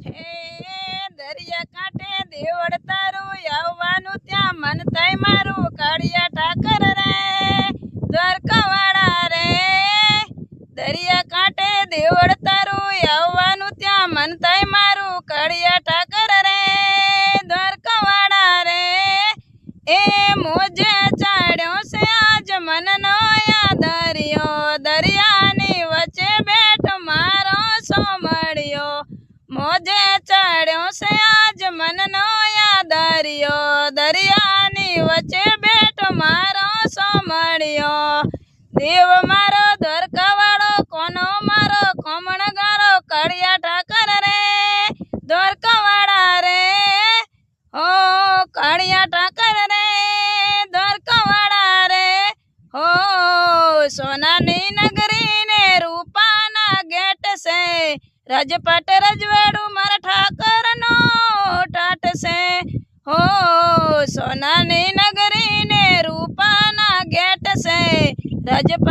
હે દરિયા કાંઠે દેવળ તારું આવવાનું ત્યાં મન થાય મારું કાળિયા ઠાકર રે દ્વારકાવાળા રે દરિયા કાંઠે દેવળ તારું આવવાનું ત્યાં મન થાય મારું કાળિયા ઠાકર રે દ્વારકાવાળા રે એ મોજે ચાડ્યો છે આજ મનનો દરિયો દરિયાની વચ્ચે બેઠ મારો સોમળિયો મોજે ચડ્યો છે આજ મનનો દરિયો દરિયાની વચ્ચે બેઠો મારો સોમળિયો દેવ મારો દ્વારકાવાળો કોનો મારો કોમણ ગાળો કાળિયા ઠાકર રે દ્વારકાવાળા રે હો કાળિયા ઠાકર રે દ્વારકાવાળા રે હો સોનાની નગરી ને રૂપાના ગેટ છે રાજપાટ રજવાડું મારા ઠાકરનો ટાટ છે હો સોનાની નગરી ને રૂપાના ગેટ છે રાજપાટ